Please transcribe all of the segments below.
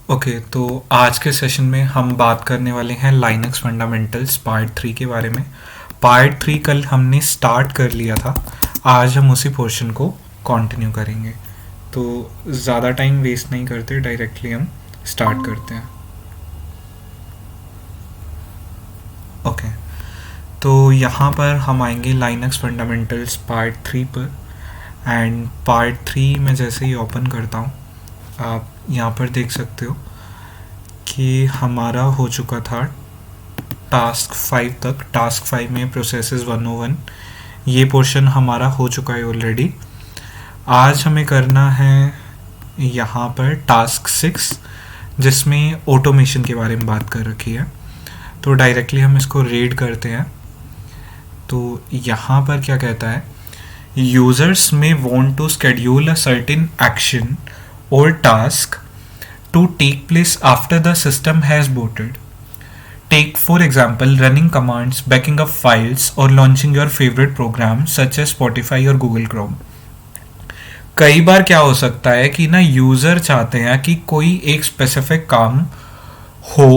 Okay, तो आज के सेशन में हम बात करने वाले हैं लाइनक्स फंडामेंटल्स पार्ट 3 के बारे में। पार्ट 3 कल हमने स्टार्ट कर लिया था, आज हम उसी पोर्शन को कंटिन्यू करेंगे। तो ज़्यादा टाइम वेस्ट नहीं करते, डायरेक्टली हम स्टार्ट करते हैं। ओके, तो यहाँ पर हम आएंगे लाइनक्स फंडामेंटल्स पार्ट 3 पर। एंड पार्ट 3 में जैसे ही ओपन करता हूँ, आप यहाँ पर देख सकते हो कि हमारा हो चुका था टास्क 5 तक। टास्क 5 में प्रोसेसेस 101 ये पोर्शन हमारा हो चुका है ऑलरेडी। आज हमें करना है यहाँ पर टास्क 6, जिसमें ऑटोमेशन के बारे में बात कर रखी है। तो डायरेक्टली हम इसको रीड करते हैं। तो यहाँ पर क्या कहता है, users may want to schedule a certain action or task to take place after the system has booted. Take for example running commands, backing up files or launching your favorite programs such as Spotify or Google Chrome. कई बार क्या हो सकता है कि ना user चाहते हैं कि कोई एक स्पेसिफिक काम हो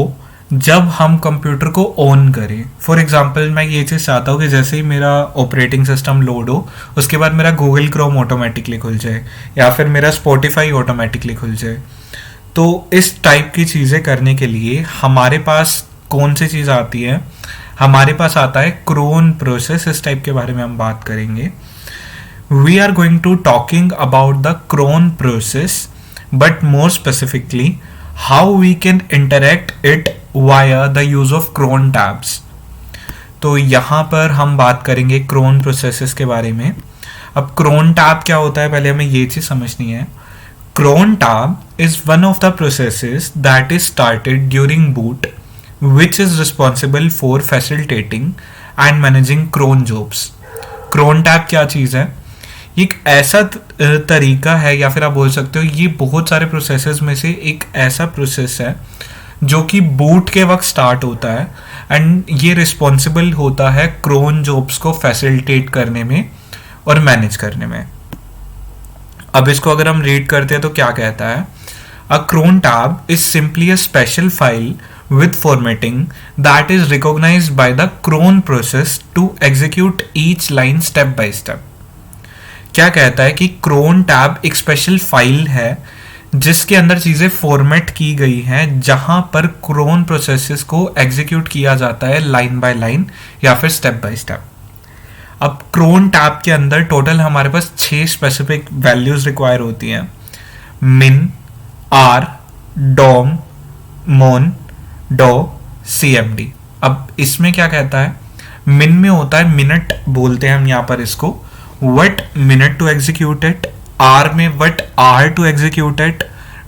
जब हम कंप्यूटर को ऑन करें। फॉर एग्जांपल मैं ये चीज़ चाहता हूँ कि जैसे ही मेरा ऑपरेटिंग सिस्टम लोड हो, उसके बाद मेरा गूगल क्रोम ऑटोमेटिकली खुल जाए या फिर मेरा स्पॉटिफाई ऑटोमेटिकली खुल जाए। तो इस टाइप की चीज़ें करने के लिए हमारे पास कौन सी चीज़ आती है, हमारे पास आता है क्रोन प्रोसेस। इस टाइप के बारे में हम बात करेंगे। We are going to talking about the cron process, but more specifically how we can interact it via the use of cron tabs. तो यहाँ पर हम बात करेंगे क्रोन प्रोसेसेस के बारे में। अब क्रोन टैब क्या होता है, पहले हमें ये चीज समझनी है। Cron tab is one of the processes that is started during boot which is responsible for facilitating and managing cron jobs. Cron tab क्या चीज है, एक ऐसा तरीका है, या फिर आप बोल सकते हो ये बहुत सारे प्रोसेसेस में से एक ऐसा प्रोसेस है जो कि बूट के वक्त स्टार्ट होता है एंड ये रिस्पॉन्सिबल होता है क्रोन जॉब्स को फैसिलिटेट करने में और मैनेज करने में। अब इसको अगर हम रीड करते हैं तो क्या कहता है, a crown tab is simply a special file with formatting that is recognized by the cron process to execute each line step by step। क्या कहता है कि क्रोन टैब एक स्पेशल फाइल है जिसके अंदर चीज़ें फॉर्मेट की गई हैं, जहां पर क्रोन प्रोसेसेस को एग्जीक्यूट किया जाता है लाइन बाय लाइन या फिर स्टेप बाय स्टेप। अब क्रोन टैब के अंदर टोटल हमारे पास 6 स्पेसिफिक वैल्यूज रिक्वायर होती हैं, मिन, आर, डोम, मोन, डो, सीएमडी। अब इसमें क्या कहता है, मिन में होता है मिनट बोलते हैं हम यहाँ पर इसको, what minute to execute it, hour में what hour to execute it,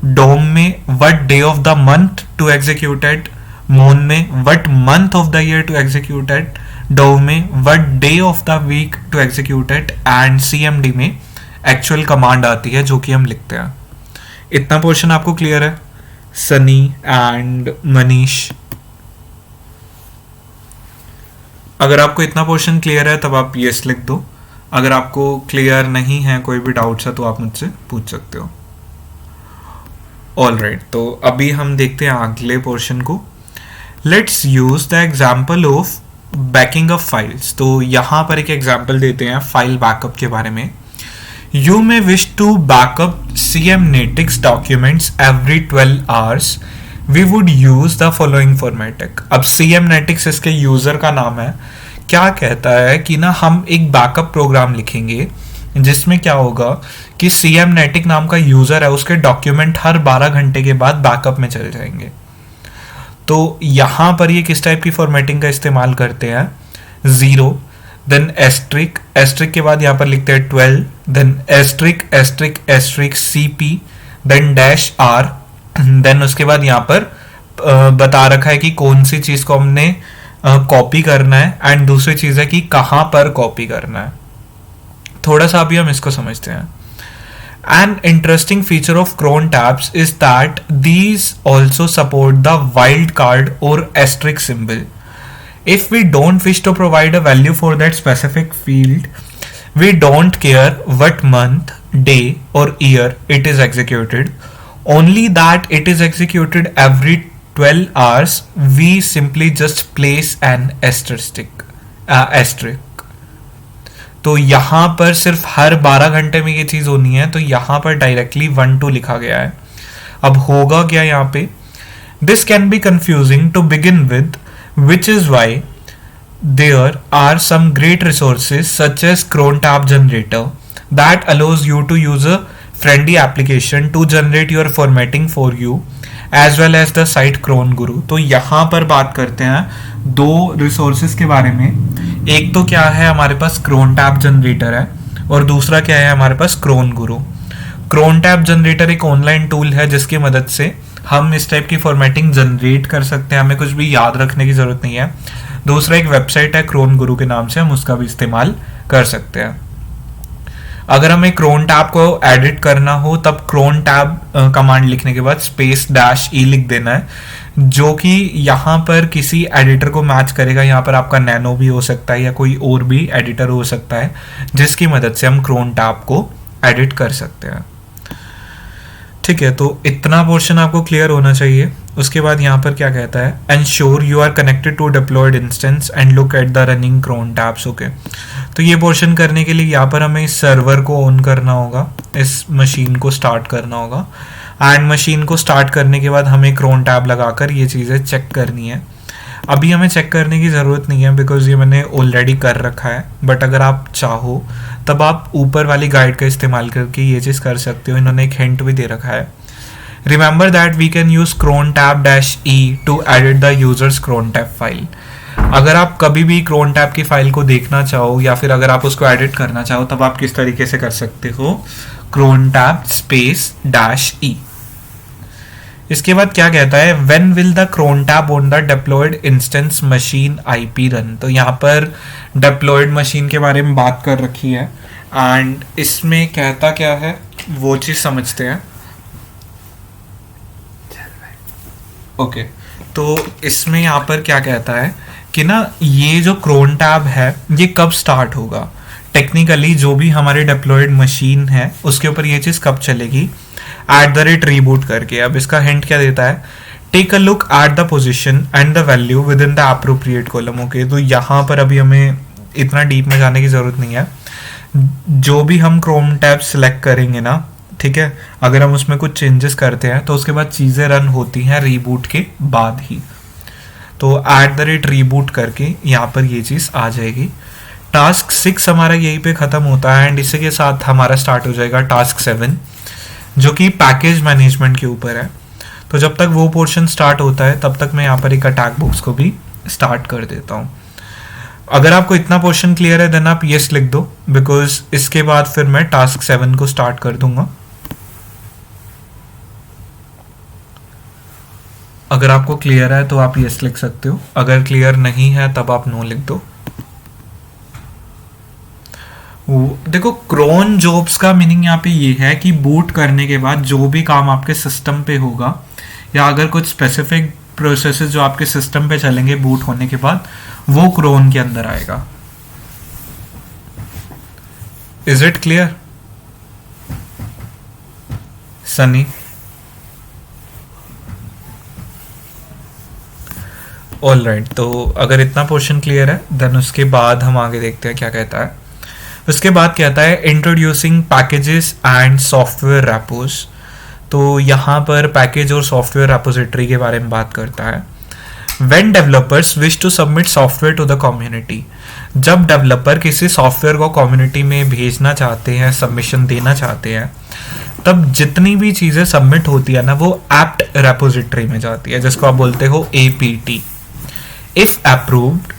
dom में what day of the month to execute it, mon में what month of the year to execute it, dow में what day of the week to execute it, and CMD में actual command आती है जो कि हम लिखते हैं। इतना पोर्शन आपको क्लियर है सनी एंड मनीष? अगर आपको इतना पोर्शन क्लियर है तब आप यस लिख दो। अगर आपको क्लियर नहीं है, कोई भी डाउट्स है तो आप मुझसे पूछ सकते हो। ऑलराइट, तो अभी हम देखते हैं अगले पोर्शन को। Let's use the example of banking up files. तो यहाँ पर एक एग्जाम्पल देते हैं फाइल बैकअप के बारे में। You may wish to backup CMNATIX documents every 12 hours. We would use the following formatting। अब CMNATIX इसके यूजर का नाम है। क्या कहता है कि ना हम एक बैकअप प्रोग्राम लिखेंगे जिसमें क्या होगा कि CMNATIC नाम का यूजर है, उसके डॉक्यूमेंट हर 12 घंटे के बाद बैकअप में चले जाएंगे। तो यहाँ पर ये किस टाइप की फॉर्मेटिंग का इस्तेमाल करते हैं, 0, देन एस्ट्रिक, एस्ट्रिक के बाद यहाँ पर लिखते हैं 12, then asterisk asterisk asterisk CP, then dash R, देन उसके बाद यहाँ पर बता रखा है कि कौन सी चीज को हमने कॉपी करना है एंड दूसरी चीज है कि कहाँ पर कॉपी करना है। थोड़ा सा अभी हम इसको समझते हैं। An interesting feature of cron tabs is that these also support the wildcard or asterisk symbol. If we don't wish to provide a value for that specific field, we don't care what month, day or year it is executed. only that it is executed every 12 hours, we simply just place an asterisk. तो यहाँ पर सिर्फ हर 12 घंटे में ये चीज़ होनी है, तो यहाँ पर डायरेक्टली 1-2 लिखा गया है. अब होगा क्या यहाँ पे? This can be confusing to begin with, which is why there are some great resources such as crontab generator that allows you to use a friendly application to generate your formatting for you as well as the site cron guru. तो यहाँ पर बात करते हैं दो resources के बारे में. एक तो क्या है, हमारे पास crontab जनरेटर है, और दूसरा क्या है, हमारे पास cron guru. crontab जनरेटर एक ऑनलाइन टूल है जिसकी मदद से हम इस टाइप की फॉर्मेटिंग जनरेट कर सकते हैं, हमें कुछ भी याद रखने की जरूरत नहीं है. दूसरा एक वेबसाइट है क्रोन गुरु के नाम से, हम उसका भी इस्तेमाल कर सकते हैं. अगर हमें क्रोन टैब को एडिट करना हो तब क्रोन टैब कमांड लिखने के बाद -e लिख देना है, जो कि यहाँ पर किसी एडिटर को मैच करेगा. यहाँ पर आपका नैनो भी हो सकता है या कोई और भी एडिटर हो सकता है जिसकी मदद से हम क्रोन टैब को एडिट कर सकते हैं. ठीक है, तो इतना पोर्शन आपको क्लियर होना चाहिए. उसके बाद यहाँ पर क्या कहता है, ensure you are connected to deployed instance and look at the running cron tabs. Okay, तो ये पोर्शन करने के लिए यहाँ पर हमें इस सर्वर को ऑन करना होगा, इस मशीन को स्टार्ट करना होगा, एंड मशीन को स्टार्ट करने के बाद हमें क्रोन टैब लगाकर ये चीज़ें चेक करनी है. अभी हमें चेक करने की ज़रूरत नहीं है बिकॉज ये मैंने ऑलरेडी कर रखा है, बट अगर आप चाहो तब आप ऊपर वाली गाइड का इस्तेमाल करके ये चीज़ कर सकते हो. इन्होंने एक हिंट भी दे रखा है. Remember that we can use crontab-e to edit the user's crontab file. अगर आप कभी भी crontab की फाइल को देखना चाहो या फिर अगर आप उसको एडिट करना चाहो तब आप किस तरीके से कर सकते हो, crontab-e. इसके बाद क्या कहता है, when will the crontab on the deployed instance machine IP run. तो यहाँ पर deployed machine के बारे में बात कर रखी है, एंड इसमें कहता क्या है वो चीज़ समझते हैं. ओके, तो इसमें यहाँ पर क्या कहता है कि ना ये जो क्रोन टैब है ये कब स्टार्ट होगा. टेक्निकली जो भी हमारे डिप्लॉयड मशीन है उसके ऊपर ये चीज़ कब चलेगी, @reboot करके. अब इसका हिंट क्या देता है, take a look at the position and the value within the appropriate column. Okay, तो यहाँ पर अभी हमें इतना डीप में जाने की ज़रूरत नहीं है. जो भी हम क्रोन टैब सिलेक्ट करेंगे ना, ठीक है, अगर हम उसमें कुछ चेंजेस करते हैं तो उसके बाद चीज़ें रन होती हैं रीबूट के बाद ही. तो @reboot करके यहाँ पर ये चीज़ आ जाएगी. टास्क 6 हमारा यहीं पे ख़त्म होता है, एंड इसी के साथ हमारा स्टार्ट हो जाएगा टास्क 7 जो कि पैकेज मैनेजमेंट के ऊपर है. तो जब तक वो पोर्शन स्टार्ट होता है तब तक मैं यहाँ पर एक अटैक बॉक्स को भी स्टार्ट कर देता हूँ. अगर आपको इतना पोर्शन क्लियर है देन आप यस लिख दो, बिकॉज इसके बाद फिर मैं टास्क 7 को स्टार्ट कर दूंगा. अगर आपको क्लियर है तो आप यस लिख सकते हो, अगर क्लियर नहीं है तब आप नो लिख दो. देखो, क्रोन जॉब्स का मीनिंग यहाँ पे ये है कि बूट करने के बाद जो भी काम आपके सिस्टम पे होगा या अगर कुछ स्पेसिफिक प्रोसेसेस जो आपके सिस्टम पे चलेंगे बूट होने के बाद, वो क्रोन के अंदर आएगा. Is it clear Sunny? All right, तो अगर इतना पोर्शन क्लियर है देन उसके बाद हम आगे देखते हैं क्या कहता है. उसके बाद कहता है introducing packages and software repos. तो यहाँ पर पैकेज और सॉफ्टवेयर रेपोजिटरी के बारे में बात करता है. When developers wish to submit software to the community. जब डेवलपर किसी सॉफ्टवेयर को कम्युनिटी में भेजना चाहते हैं, सबमिशन देना चाहते हैं, तब जितनी भी चीज़ें सबमिट होती है ना वो एप्ट रेपोजिटरी में जाती है, जिसको आप बोलते हो APT. If approved,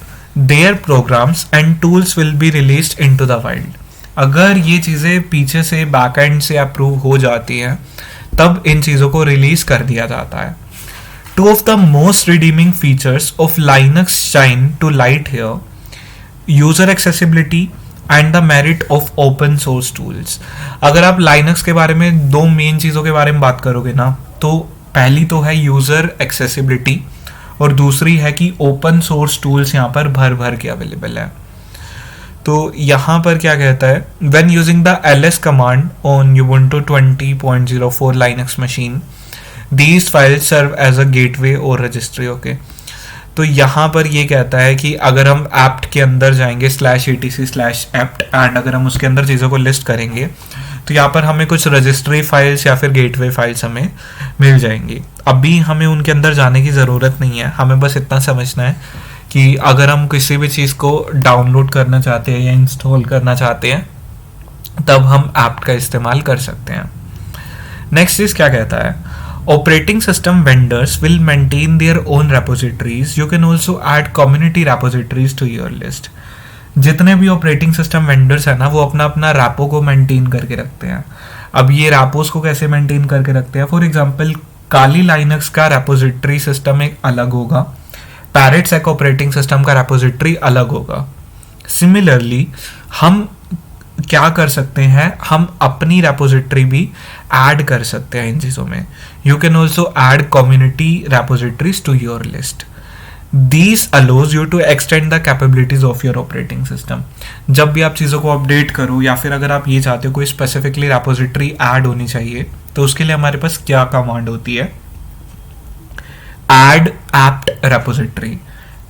their programs and tools will be released into the wild. अगर ये चीज़ें पीछे से बैकएंड से अप्रूव हो जाती हैं तब इन चीज़ों को रिलीज कर दिया जाता है. Two of the most redeeming features of Linux shine to light here: user accessibility and the merit of open source tools. अगर आप Linux के बारे में दो मेन चीज़ों के बारे में बात करोगे ना, तो पहली तो है यूज़र एक्सेसिबिलिटी और दूसरी है कि ओपन सोर्स टूल्स यहाँ पर भर भर के अवेलेबल है. तो यहाँ पर क्या कहता है, when using the ls command on Ubuntu 20.04 Linux machine, these files serve as a gateway or registry. Okay, तो यहाँ पर ये कहता है कि अगर हम apt के अंदर जाएंगे /etc/apt एंड अगर हम उसके अंदर चीज़ों को लिस्ट करेंगे तो यहाँ पर हमें कुछ रजिस्ट्री फाइल्स या फिर गेटवे फाइल्स हमें मिल जाएंगी। अभी हमें उनके अंदर जाने की ज़रूरत नहीं है, हमें बस इतना समझना है कि अगर हम किसी भी चीज़ को डाउनलोड करना चाहते हैं या इंस्टॉल करना चाहते हैं तब हम apt का इस्तेमाल कर सकते हैं। नेक्स्ट चीज़ क्या कहता है, operating system vendors will maintain their own repositories. You can also add community repositories to your list. जितने भी ऑपरेटिंग सिस्टम वेंडर्स है ना वो अपना अपना रैपो को मेंटेन करके रखते हैं। अब ये रैपोस को कैसे मेंटेन करके रखते हैं, फॉर एग्जांपल काली लाइनक्स का रेपोजिटरी सिस्टम एक अलग होगा, पैरेट्स ऑपरेटिंग सिस्टम का रेपोजिटरी अलग होगा। सिमिलरली हम क्या कर सकते हैं, हम अपनी रेपोजिटरी भी ऐड कर सकते हैं इन चीज़ों में। You can also add community repositories to your list. These allows you to extend the capabilities of your operating system. जब भी आप चीज़ों को अपडेट करो या फिर अगर आप ये चाहते हो कोई स्पेसिफिकली रेपोजिटरी ऐड होनी चाहिए तो उसके लिए हमारे पास क्या कमांड होती है, add apt repository,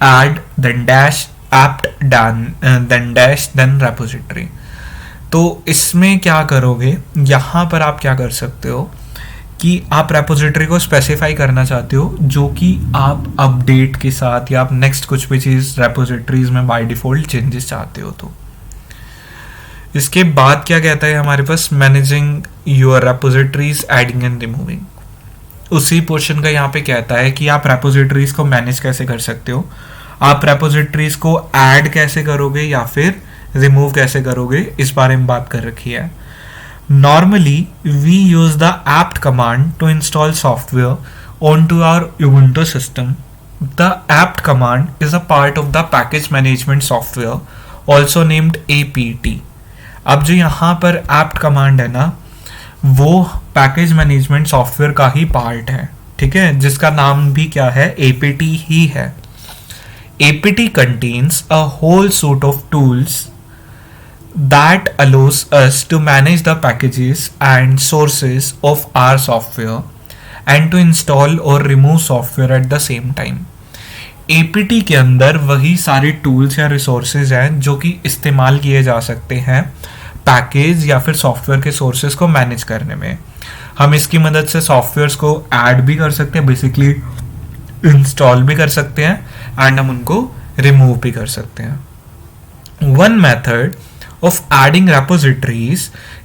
add then dash apt then dash then repository। तो इसमें क्या करोगे, यहाँ पर आप क्या कर सकते हो कि आप रेपोजिटरी को स्पेसिफाई करना चाहते हो जो कि आप अपडेट के साथ या आप नेक्स्ट कुछ भी चीज़ रेपोजिटरीज में बाय डिफ़ॉल्ट चेंजेस चाहते हो। तो इसके बाद क्या कहता है हमारे पास, managing your repositories adding and removing. उसी पोर्शन का यहाँ पे कहता है कि आप रेपोजिटरीज को मैनेज कैसे कर सकते हो, आप रेपोजिटरीज को ऐड कैसे करोगे या फिर रिमूव कैसे करोगे, इस बारे में बात कर रखी है। Normally, we use the apt command to install software onto our Ubuntu system. The apt command is a part of the package management software, also named apt. अब जो यहाँ पर apt command है ना, वो पैकेज मैनेजमेंट सॉफ्टवेयर का ही part है, ठीक है, जिसका नाम भी क्या है, apt ही है। apt contains a whole suite of tools that allows us to manage the packages and sources of our software and to install or remove software at the same time. apt के अंदर वही सारे tools या resources हैं जो कि इस्तेमाल किए जा सकते हैं पैकेज या फिर सॉफ्टवेयर के सोर्सेज को मैनेज करने में। हम इसकी मदद से सॉफ्टवेयर्स को ऐड भी कर सकते हैं, बेसिकली इंस्टॉल भी कर सकते हैं एंड हम उनको रिमूव भी कर सकते हैं। One method of adding repositories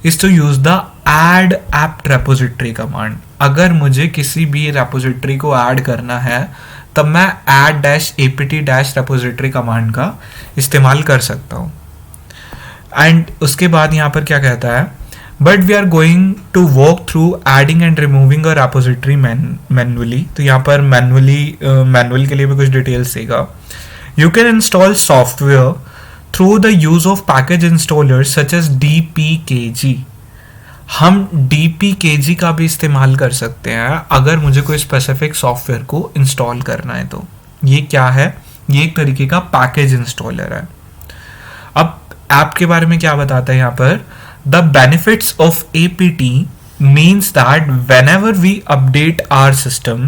is to use the add apt repository command। अगर मुझे किसी भी repository को add करना है तब मैं add-apt-repository command का इस्तेमाल कर सकता हूँ। एंड उसके बाद यहाँ पर क्या कहता है, but we are going to walk through adding and removing a repository manually। तो यहाँ पर manual के लिए भी कुछ डिटेल्स देगा। You can install software through the use of package installers such as dpkg। हम dpkg का भी इस्तेमाल कर सकते हैं अगर मुझे कोई स्पेसिफिक सॉफ्टवेयर को इंस्टॉल करना है। तो ये क्या है, ये एक तरीके का पैकेज इंस्टॉलर है। अब ऐप के बारे में क्या बताता है यहाँ पर, the benefits of apt means that whenever we update our system,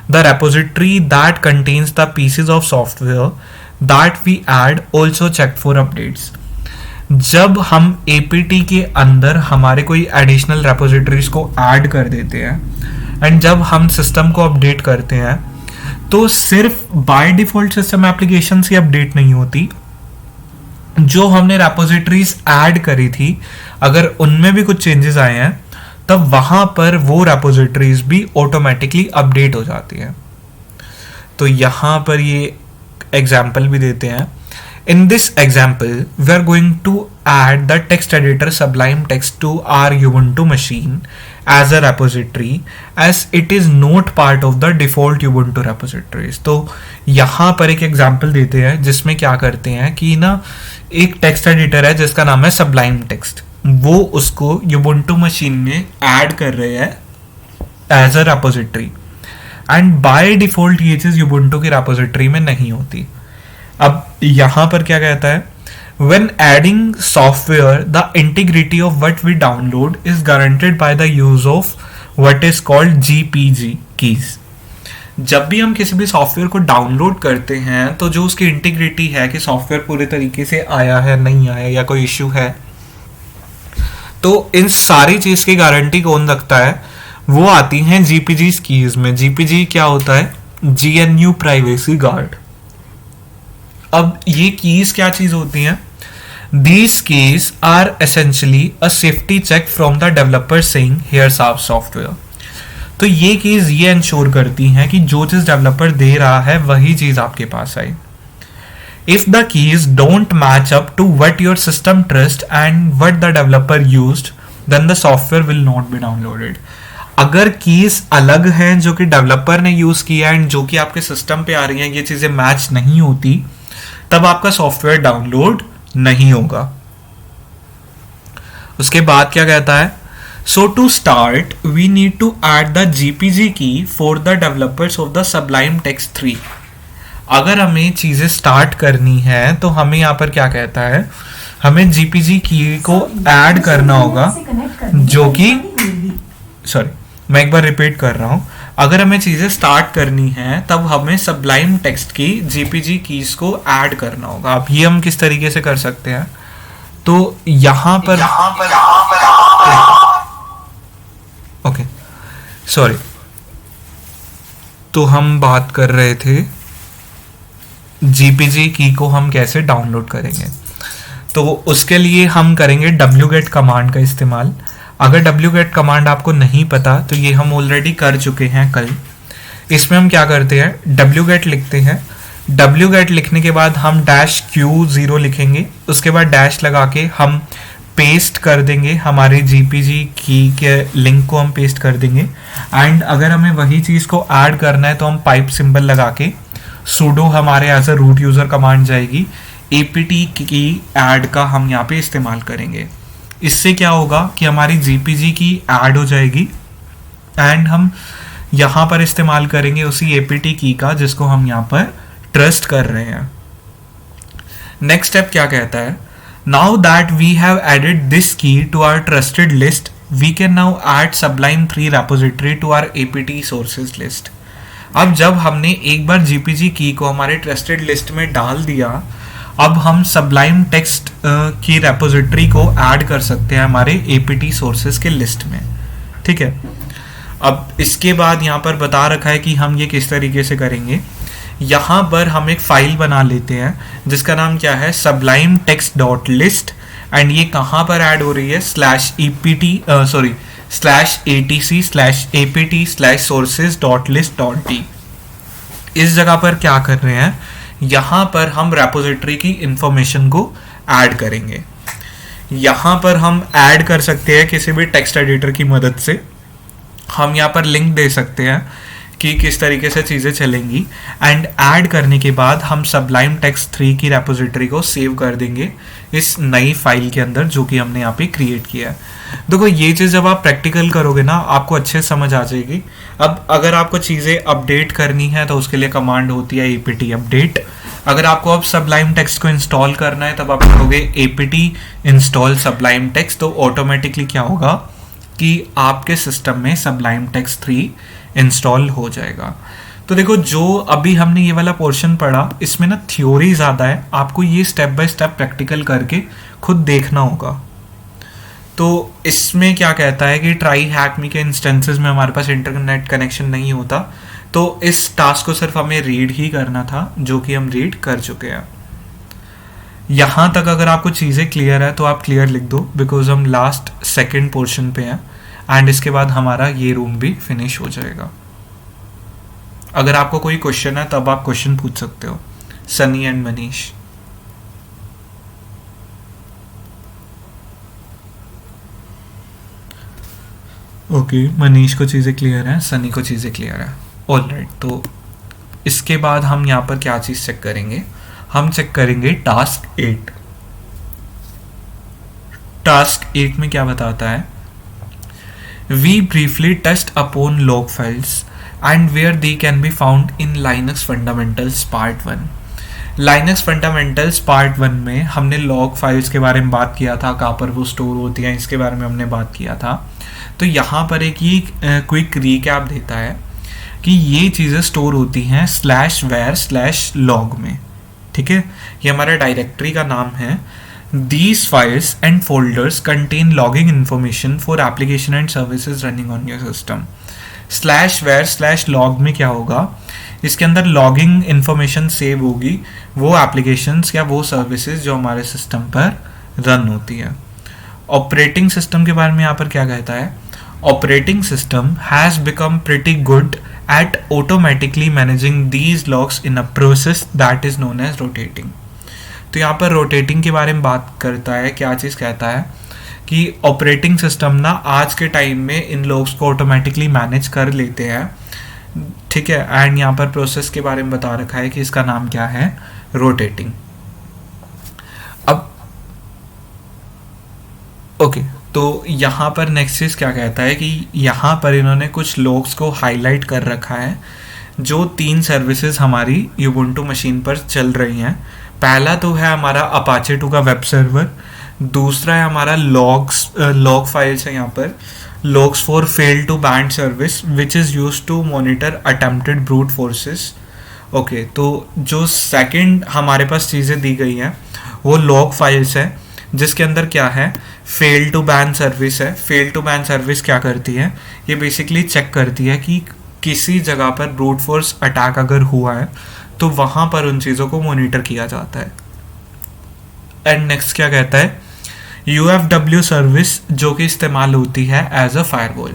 the repository that contains the pieces of software that we add also check for updates। जब हम apt के अंदर हमारे कोई एडिशनल रेपोजिटरीज को ऐड कर देते हैं एंड जब हम सिस्टम को अपडेट करते हैं तो सिर्फ बाय डिफॉल्ट सिस्टम एप्लीकेशंस की अपडेट नहीं होती, जो हमने रेपोजिटरीज ऐड करी थी अगर उनमें भी कुछ चेंजेस आए हैं तब वहां पर वो रेपोजिटरीज भी ऑटोमेटिकली अपडेट हो जाती है। तो यहां पर ये एग्जाम्पल भी देते हैं। In this example we are going to add the text editor Sublime Text to our Ubuntu machine as a repository as it is not part of the default Ubuntu repositories। तो यहाँ पर एक example देते हैं जिसमें क्या करते हैं कि ना एक टेक्स्ट एडिटर है जिसका नाम है Sublime Text, वो उसको Ubuntu मशीन में ऐड कर रहे हैं as a repository and by default ये चीज Ubuntu की रेपोजिटरी में नहीं होती। अब यहां पर क्या कहता है, when adding software the integrity of what we download is guaranteed by the use of what is called GPG keys. जब भी हम किसी भी सॉफ्टवेयर को डाउनलोड करते हैं तो जो उसकी इंटीग्रिटी है कि सॉफ्टवेयर पूरे तरीके से आया है नहीं आया या कोई इश्यू है, तो इन सारी चीज की गारंटी कौन रखता है? वो आती हैं जीपीजी कीज में। जीपीजी क्या होता है? GNU privacy guard. अब ये कीज क्या चीज होती हैं? These keys are essentially a safety check from the developer saying here's our software। तो ये कीज ये इंश्योर करती हैं कि जो चीज डेवलपर दे रहा है वही चीज आपके पास आए। If the keys don't match up to what your system trusts and what the developer used, then the software will not be downloaded। अगर कीज अलग हैं जो कि डेवलपर ने यूज किया एंड जो कि आपके सिस्टम पे आ रही हैं, ये चीजें मैच नहीं होती, तब आपका सॉफ्टवेयर डाउनलोड नहीं होगा। उसके बाद क्या कहता है? So to start we need to add the GPG key for the developers of the Sublime Text 3। अगर हमें चीजें स्टार्ट करनी है तो हमें यहाँ पर क्या कहता है? हमें जीपीजी की को ऐड करना होगा, जो कि मैं एक बार रिपीट कर रहा हूं। अगर हमें चीजें स्टार्ट करनी है तब हमें सबलाइम टेक्स्ट की जीपीजी कीज को ऐड करना होगा। अब ये हम किस तरीके से कर सकते हैं? तो यहां पर ओके सॉरी, तो हम बात कर रहे थे जीपीजी की को हम कैसे डाउनलोड करेंगे। तो उसके लिए हम करेंगे wget कमांड का इस्तेमाल। अगर wget कमांड आपको नहीं पता तो ये हम ऑलरेडी कर चुके हैं कल। इसमें हम क्या करते हैं? wget लिखते हैं। wget लिखने के बाद हम -q0 लिखेंगे, उसके बाद डैश लगा के हम पेस्ट कर देंगे, हमारे जीपीजी की के लिंक को हम पेस्ट कर देंगे। एंड अगर हमें वही चीज़ को ऐड करना है तो हम पाइप सिंबल लगा के sudo हमारे as a root user command जाएगी, apt की ऐड का हम यहाँ पे इस्तेमाल करेंगे। इससे क्या होगा कि हमारी जीपीजी की ऐड हो जाएगी एंड हम यहाँ पर इस्तेमाल करेंगे उसी एपीटी की का जिसको हम यहाँ पर ट्रस्ट कर रहे हैं। नेक्स्ट स्टेप क्या कहता है? Now that we have added this key to our trusted list, we can now add Sublime 3 repository to our APT sources list. अब जब हमने एक बार जीपीजी की को हमारे ट्रस्टेड लिस्ट में डाल दिया, अब हम सबलाइम टेक्स्ट की रेपोजिटरी को ऐड कर सकते हैं हमारे एपीटी सोर्सेज के लिस्ट में। ठीक है, अब इसके बाद यहाँ पर बता रखा है कि हम ये किस तरीके से करेंगे। यहाँ पर हम एक फाइल बना लेते हैं जिसका नाम क्या है? Sublime text dot list. And ये कहाँ पर ऐड हो रही है? /etc/apt/sources.list.d। इस जगह पर क्या कर रहे हैं? यहाँ पर हम रेपोजिटरी की इंफॉर्मेशन को ऐड करेंगे। यहाँ पर हम ऐड कर सकते हैं किसी भी टेक्स्ट एडिटर की मदद से। हम यहाँ पर लिंक दे सकते हैं कि किस तरीके से चीज़ें चलेंगी। एंड ऐड करने के बाद हम सबलाइम टेक्स्ट 3 की रेपोजिटरी को सेव कर देंगे इस नई फाइल के अंदर जो कि हमने यहाँ पे क्रिएट किया है। देखो ये चीज़ जब आप प्रैक्टिकल करोगे ना आपको अच्छे से समझ आ जाएगी। अब अगर आपको चीज़ें अपडेट करनी है तो उसके लिए कमांड होती है apt अपडेट। अगर आपको अब सबलाइम टेक्स्ट को इंस्टॉल करना है तब आप कहोगे apt इंस्टॉल सबलाइम टेक्स्ट, तो ऑटोमेटिकली क्या होगा कि आपके सिस्टम में सबलाइम टेक्स्ट 3 इंस्टॉल हो जाएगा। तो देखो जो अभी हमने ये वाला पोर्शन पढ़ा इसमें ना थ्योरी ज़्यादा है, आपको ये स्टेप बाय स्टेप प्रैक्टिकल करके खुद देखना होगा। तो इसमें क्या कहता है कि ट्राई हैकमी के इंस्टेंसेस में हमारे पास इंटरनेट कनेक्शन नहीं होता, तो इस टास्क को सिर्फ हमें रीड ही करना था जो कि हम रीड कर चुके हैं। यहाँ तक अगर आपको चीज़ें क्लियर है तो आप क्लियर लिख दो, बिकॉज हम लास्ट सेकेंड पोर्शन पे हैं एंड इसके बाद हमारा ये रूम भी फिनिश हो जाएगा। अगर आपको कोई क्वेश्चन है तब आप क्वेश्चन पूछ सकते हो। सनी एंड मनीष। ओके, मनीष को चीज़ें क्लियर है, सनी को चीज़ें क्लियर है। ऑलराइट, तो इसके बाद हम यहाँ पर क्या चीज़ चेक करेंगे? हम चेक करेंगे टास्क 8। टास्क 8 में क्या बताता है? We briefly touched upon log files and where they can be found in Linux fundamentals part 1। Linux fundamentals part 1 में हमने लॉग फाइल्स के बारे में बात किया था, कहाँ पर वो स्टोर होती हैं इसके बारे में हमने बात किया था। तो यहाँ पर एक ये क्विक रीकैप देता है। कि ये चीज़ें स्टोर होती हैं /var/log में, ठीक है। ये हमारा डायरेक्टरी का नाम है। These files and folders contain logging information for application and services running on your system. /var/log में क्या होगा, इसके अंदर लॉगिंग इंफॉर्मेशन सेव होगी वो एप्लीकेशंस या वो सर्विसेज जो हमारे सिस्टम पर रन होती है। ऑपरेटिंग सिस्टम के बारे में यहाँ पर क्या कहता है, operating system has become pretty good at automatically managing these logs in a process that is known as rotating. तो यहाँ पर रोटेटिंग के बारे में बात करता है, क्या चीज़ कहता है कि ऑपरेटिंग सिस्टम ना आज के टाइम में इन लॉग्स को ऑटोमेटिकली मैनेज कर लेते हैं, ठीक है। एंड यहाँ पर प्रोसेस के बारे में बता रखा है कि इसका नाम क्या है, रोटेटिंग। अब ओके, तो यहाँ पर नेक्स्ट चीज़ क्या कहता है कि यहाँ पर इन्होंने कुछ लॉग्स को हाईलाइट कर रखा है जो 3 सर्विसेज हमारी यूबुंटू मशीन पर चल रही हैं। पहला तो है हमारा अपाचे 2 का वेब सर्वर, दूसरा है हमारा लॉग फाइल्स है यहाँ पर logs for fail to band service which is used to monitor attempted brute forces। Okay, तो जो सेकंड हमारे पास चीज़ें दी गई हैं वो लॉग फाइल्स है जिसके अंदर क्या है, फेल टू बैन सर्विस है। फेल टू बैन सर्विस क्या करती है, ये बेसिकली चेक करती है कि किसी जगह पर ब्रूट फोर्स अटैक अगर हुआ है तो वहाँ पर उन चीज़ों को मॉनिटर किया जाता है। एंड नेक्स्ट क्या कहता है, UFW सर्विस जो कि इस्तेमाल होती है एज अ फायरवॉल।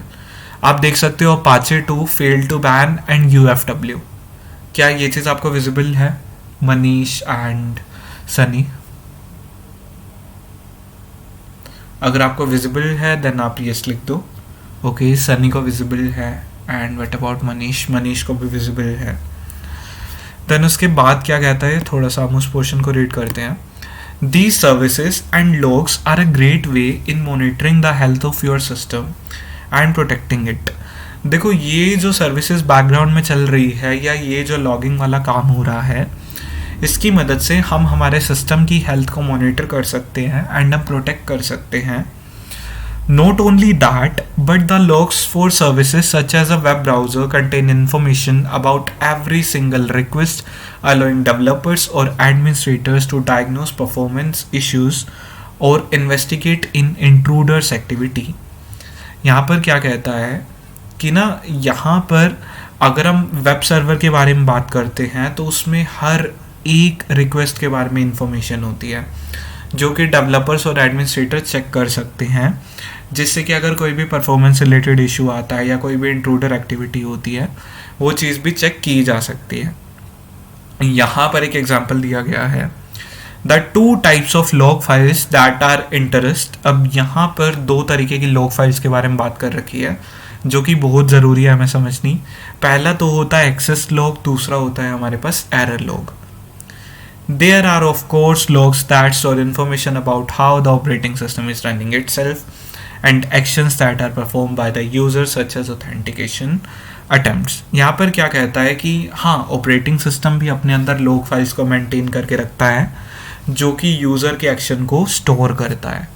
आप देख सकते हो Apache 2 fail to ban and UFW। क्या ये चीज़ आपको विजिबल है मनीष एंड सनी? अगर आपको विजिबल है देन आप यस लिख दो। ओके, सनी को विजिबल है and what about Manish? Manish को भी विजिबल है। देन उसके बाद क्या कहता है, थोड़ा सा हम उस पोर्शन को रीड करते हैं। These services and logs are a great way in monitoring the health of your system and protecting it। देखो ये जो सर्विसेज बैकग्राउंड में चल रही है या ये जो लॉगिंग वाला काम हो रहा है, इसकी मदद से हम हमारे सिस्टम की हेल्थ को मॉनिटर कर सकते हैं एंड हम प्रोटेक्ट कर सकते हैं। Not only that, but the logs for services such as a web browser contain information about every single request, allowing developers or administrators to diagnose performance issues or investigate in intruders activity। यहाँ पर क्या कहता है कि ना, यहाँ पर अगर हम वेब सर्वर के बारे में बात करते हैं तो उसमें हर एक रिक्वेस्ट के बारे में इंफॉर्मेशन होती है जो कि डेवलपर्स और एडमिनिस्ट्रेटर चेक कर सकते हैं, जिससे कि अगर कोई भी परफॉर्मेंस रिलेटेड इशू आता है या कोई भी इंट्रूडर एक्टिविटी होती है वो चीज़ भी चेक की जा सकती है। यहाँ पर एक एग्जांपल दिया गया है, the 2 types of log files that are interest. अब यहाँ पर 2 तरीके की लॉग फाइल्स के बारे में बात कर रखी है जो कि बहुत ज़रूरी है हमें समझनी। पहला तो होता है एक्सेस लॉग, दूसरा होता है हमारे पास error log. There are of course logs that store information about how the operating system is running itself and actions that are performed by the user such as authentication attempts। यहाँ पर क्या कहता है कि हाँ, ऑपरेटिंग सिस्टम भी अपने अंदर लॉग फाइल्स को मेंटेन करके रखता है जो कि यूज़र के एक्शन को स्टोर करता है।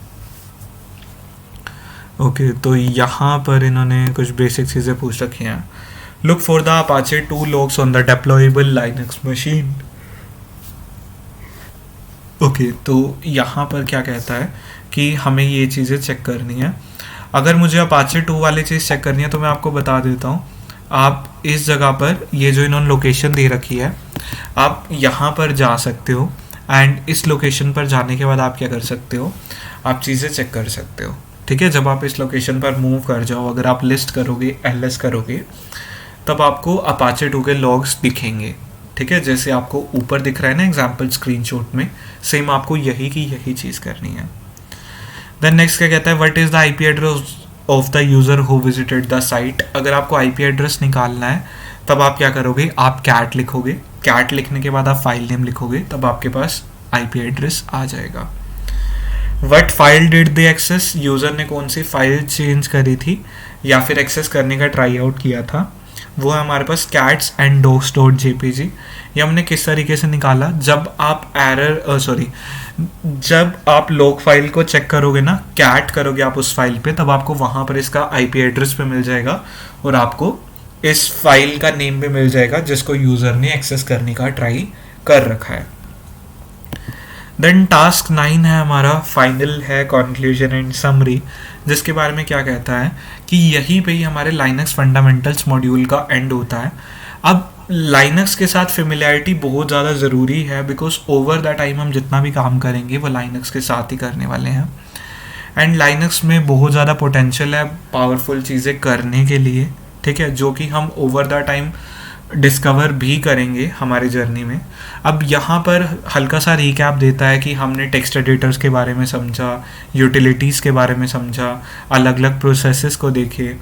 ओके, तो यहाँ पर इन्होंने कुछ बेसिक चीज़ें पूछ रखी हैं। Look for the Apache 2 logs on the deployable Linux machine। Okay, तो यहाँ पर क्या कहता है कि हमें ये चीज़ें चेक करनी है। अगर मुझे अपाचे 2 वाली चीज़ चेक करनी है तो मैं आपको बता देता हूँ। आप इस जगह पर, ये जो इन्होंने लोकेशन दे रखी है, आप यहाँ पर जा सकते हो एंड इस लोकेशन पर जाने के बाद आप क्या कर सकते हो, आप चीज़ें चेक कर सकते हो, ठीक है। जब आप इस लोकेशन पर मूव कर जाओ, अगर आप लिस्ट करोगे, LS करोगे, तब आपको अपाचे 2 के लॉग्स दिखेंगे, ठीक है। जैसे आपको ऊपर दिख रहा है ना एग्जाम्पल स्क्रीनशॉट में, सेम आपको यही की यही चीज़ करनी है। देन नेक्स्ट क्या कहता है, what is the IP address of the user who visited the site. अगर आपको IP एड्रेस निकालना है तब आप क्या करोगे, आप कैट लिखोगे, कैट लिखने के बाद आप फाइल नेम लिखोगे, तब आपके पास IP एड्रेस आ जाएगा। What file did they access, user ने कौन सी फाइल चेंज करी थी या फिर एक्सेस करने का ट्राई आउट किया था, वो है हमारे पास cats and docs.jpg। ये हमने किस तरीके से निकाला, जब आप जब आप लॉग फाइल को चेक करोगे ना, कैट करोगे आप उस फाइल पे, तब आपको वहाँ पर इसका IP एड्रेस पे मिल जाएगा और आपको इस फाइल का नेम भी मिल जाएगा जिसको यूज़र ने एक्सेस करने का ट्राई कर रखा है। देन टास्क 9 है हमारा, फाइनल है, कंक्लूजन एंड समरी, जिसके बारे में क्या कहता है कि यहीं पे ही हमारे लाइनक्स फंडामेंटल्स मॉड्यूल का एंड होता है। अब लाइनक्स के साथ फेमिलियरिटी बहुत ज़्यादा ज़रूरी है, बिकॉज ओवर द टाइम हम जितना भी काम करेंगे वो लाइनक्स के साथ ही करने वाले हैं। एंड लाइनक्स में बहुत ज़्यादा पोटेंशियल है पावरफुल चीज़ें करने के लिए, ठीक है, जो कि हम ओवर द टाइम डिस्कवर भी करेंगे हमारे जर्नी में। अब यहाँ पर हल्का सा रिकैप देता है कि हमने टेक्स्ट एडिटर्स के बारे में समझा, यूटिलिटीज़ के बारे में समझा, अलग अलग प्रोसेसेस को देखे,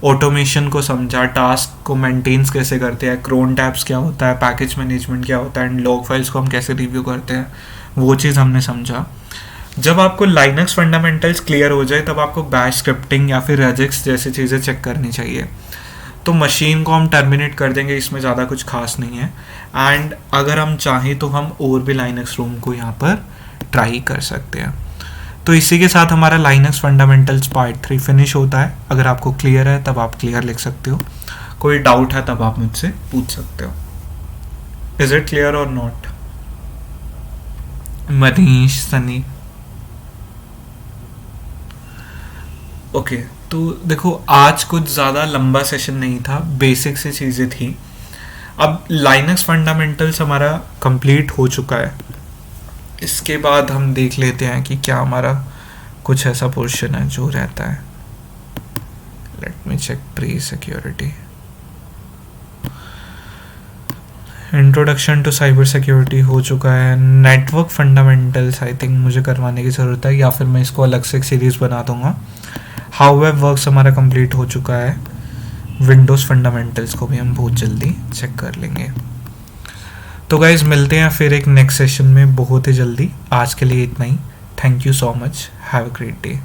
ऑटोमेशन को समझा, टास्क को मेंटेन्स कैसे करते हैं, क्रोन टैब्स क्या होता है, पैकेज मैनेजमेंट क्या होता है, एंड लॉग फाइल्स को हम कैसे रिव्यू करते हैं, वो चीज़ हमने समझा। जब आपको लाइनक्स फंडामेंटल्स क्लियर हो जाए तब आपको बैश स्क्रिप्टिंग या फिर रेजिक्स जैसी चीज़ें चेक करनी चाहिए। तो मशीन को हम टर्मिनेट कर देंगे, इसमें ज़्यादा कुछ खास नहीं है। एंड अगर हम चाहें तो हम और भी लाइनक्स रूम को यहाँ पर ट्राई कर सकते हैं। तो इसी के साथ हमारा लाइनक्स फंडामेंटल्स पार्ट 3 फिनिश होता है। अगर आपको क्लियर है तब आप क्लियर लिख सकते हो, कोई डाउट है तब आप मुझसे पूछ सकते हो। इज इट क्लियर और नॉट? मनीष, सनी, ओके। तो देखो आज कुछ ज़्यादा लंबा सेशन नहीं था, बेसिक सी चीज़ें थी। अब लाइनक्स फंडामेंटल्स हमारा कंप्लीट हो चुका है। इसके बाद हम देख लेते हैं कि क्या हमारा कुछ ऐसा पोर्शन है जो रहता है। Let me check pre security, introduction to cyber security हो चुका है। नेटवर्क फंडामेंटल्स आई थिंक मुझे करवाने की ज़रूरत है, या फिर मैं इसको अलग से एक सीरीज़ बना दूंगा। हाउ वेब वर्क्स हमारा कंप्लीट हो चुका है। विंडोज़ फंडामेंटल्स को भी हम बहुत जल्दी चेक कर लेंगे। तो गाइज मिलते हैं फिर एक नेक्स्ट सेशन में बहुत ही जल्दी। आज के लिए इतना ही। Thank you so much, have a great day.